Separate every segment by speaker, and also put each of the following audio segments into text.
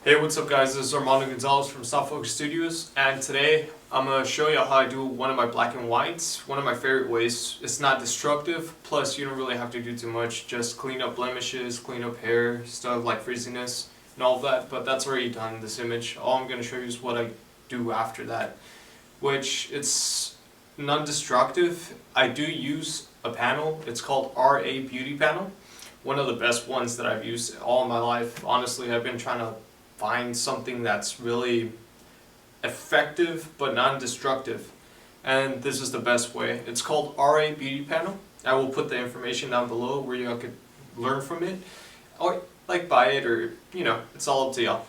Speaker 1: Hey, what's up guys? This is Armando Gonzalez from Soft Focus Studios, and today I'm going to show you how I do one of my black and whites, one of my favorite ways. It's not destructive, plus you don't really have to do too much, just clean up blemishes, clean up hair, stuff like frizziness and all of that, but that's already done in this image. All I'm going to show you is what I do after that, which it's non-destructive. I do use a panel, it's called RA Beauty Panel. One of the best ones that I've used all my life. Honestly, I've been trying to find something that's really effective but non-destructive, and this is the best way. It's called RA Beauty Panel. I will put the information down below where you could learn from it, or like buy it, or it's all up to y'all.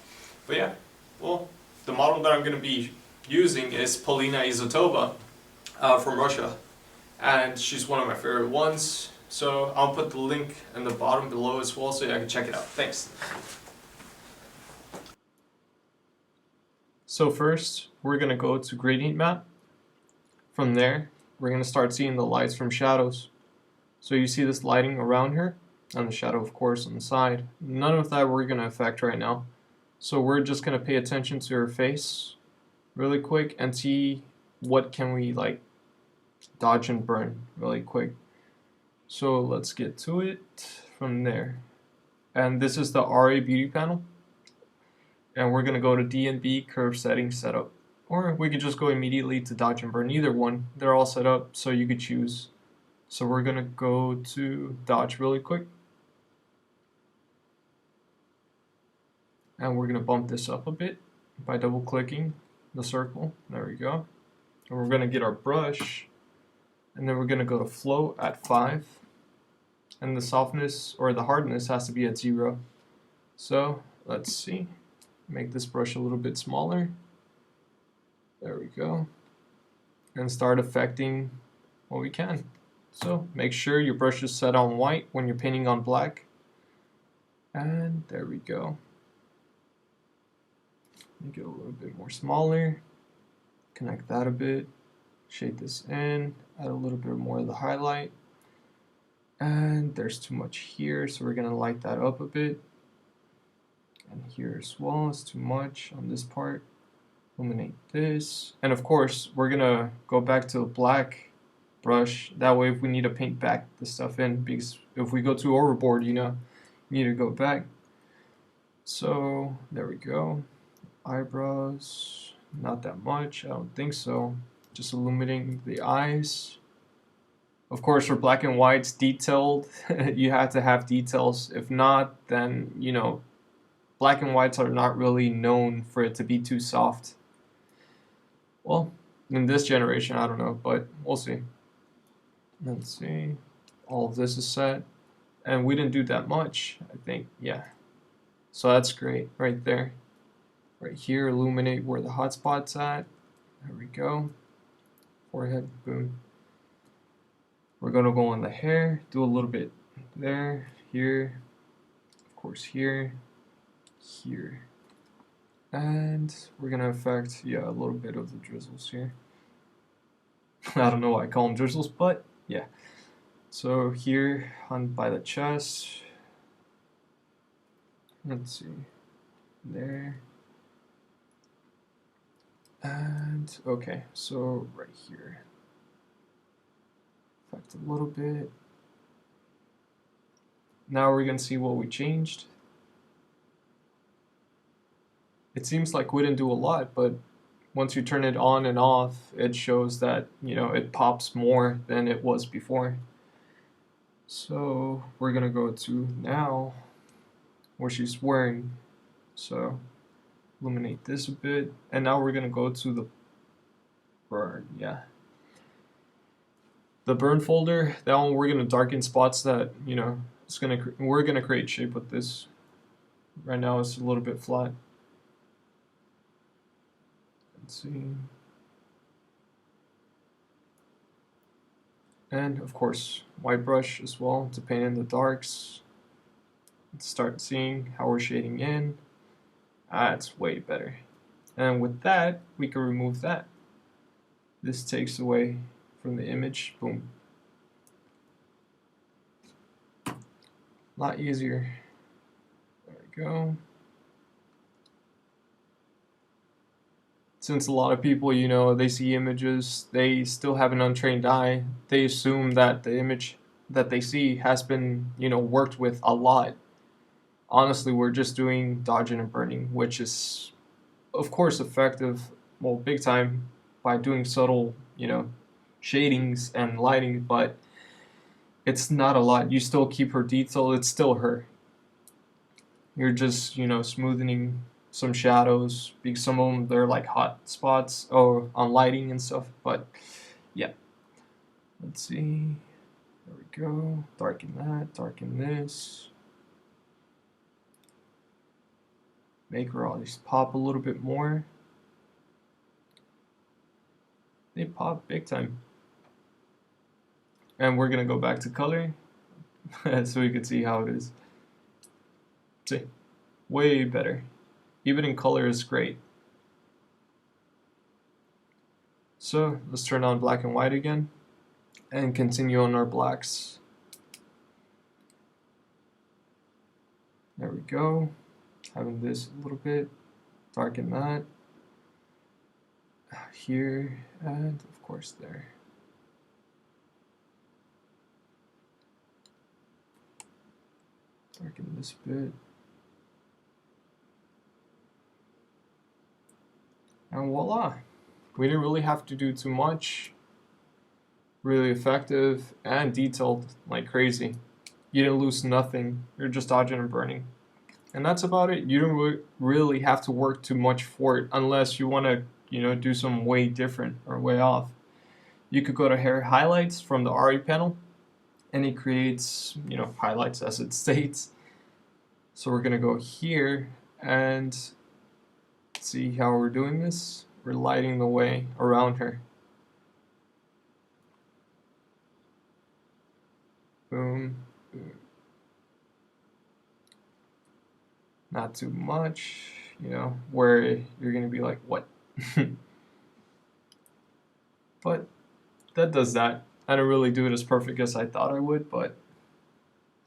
Speaker 1: But yeah, well, the model that I'm going to be using is Polina Izotova from Russia, and she's one of my favorite ones. So I'll put the link in the bottom below as well so you can check it out. Thanks. So first, we're going to go to gradient map. From there, we're going to start seeing the lights from shadows. So you see this lighting around her, and the shadow, of course, on the side. None of that we're going to affect right now. So we're just going to pay attention to her face really quick and see what can we like dodge and burn really quick. So let's get to it from there. And this is the RA Beauty Panel. And we're going to go to D&B Curve Settings Setup. Or we could just go immediately to Dodge and Burn, either one. They're all set up, so you could choose. So we're going to go to Dodge really quick. And we're going to bump this up a bit by double clicking the circle. There we go. And we're going to get our brush. And then we're going to go to Flow at 5. And the softness or the hardness has to be at 0. So let's see. Make this brush a little bit smaller. There we go. And start affecting what we can. So make sure your brush is set on white when you're painting on black. And there we go. Make it a little bit more smaller. Connect that a bit. Shade this in. Add a little bit more of the highlight. And there's too much here, so we're going to light that up a bit. And here as well, it's too much on this part. Illuminate this. And of course, we're going to go back to the black brush. That way, if we need to paint back the stuff in, because if we go too overboard, you need to go back. So, there we go. Eyebrows, not that much, I don't think so. Just illuminating the eyes. Of course, for black and whites, detailed, you have to have details. If not, then, black and whites are not really known for it to be too soft. Well, in this generation, I don't know, but we'll see. Let's see. All of this is set. And we didn't do that much, I think. Yeah. So that's great right there. Right here, illuminate where the hot spot's at. There we go. Forehead, boom. We're going to go on the hair, do a little bit there, here, of course here, here. And we're going to affect, a little bit of the drizzles here. I don't know why I call them drizzles, but yeah. So here on by the chest, let's see, there. And okay, so right here. Affect a little bit. Now we're going to see what we changed. It seems like we didn't do a lot, but once you turn it on and off, it shows that, it pops more than it was before. So we're going to go to now where she's wearing. So illuminate this a bit. And now we're going to go to the burn, the burn folder. That one we're going to darken spots that, we're going to create shape with this. Right now it's a little bit flat. Let's see. And of course, white brush as well to paint in the darks. Let's start seeing how we're shading in. It's way better. And with that, we can remove that. This takes away from the image. Boom. A lot easier. There we go. since a lot of people, you know, they see images, they still have an untrained eye, they assume that the image that they see has been, you know, worked with a lot. Honestly, we're just doing dodging and burning, which is, of course, effective, well, big time, by doing subtle, you know, shadings and lighting, but it's not a lot. You still keep her detail, it's still her. You're just, you know, smoothing some shadows, because some of them, they're like hot spots or on lighting and stuff, but yeah. Let's see. There we go. Darken that, darken this. Make her always pop a little bit more. They pop big time. And we're gonna go back to color so we can see how it is. See, way better. Even in color is great. So let's turn on black and white again and continue on our blacks. There we go. Having this a little bit, darken that here, and of course there. Darken this bit. And voila. We didn't really have to do too much. Really effective and detailed like crazy. You didn't lose nothing. You're just dodging and burning. And that's about it. You don't really have to work too much for it unless you want to, you know, do some way different or way off. You could go to hair highlights from the RE panel, and it creates, you know, highlights as it states. So we're gonna go here and see how we're doing this. We're lighting the way around her. Boom, boom. Not too much, you know, where you're gonna be like, what? But that does that. I don't really do it as perfect as I thought I would, but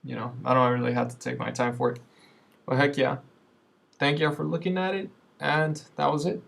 Speaker 1: you know, I don't really have to take my time for it. But heck yeah. Thank you for looking at it, and that was it.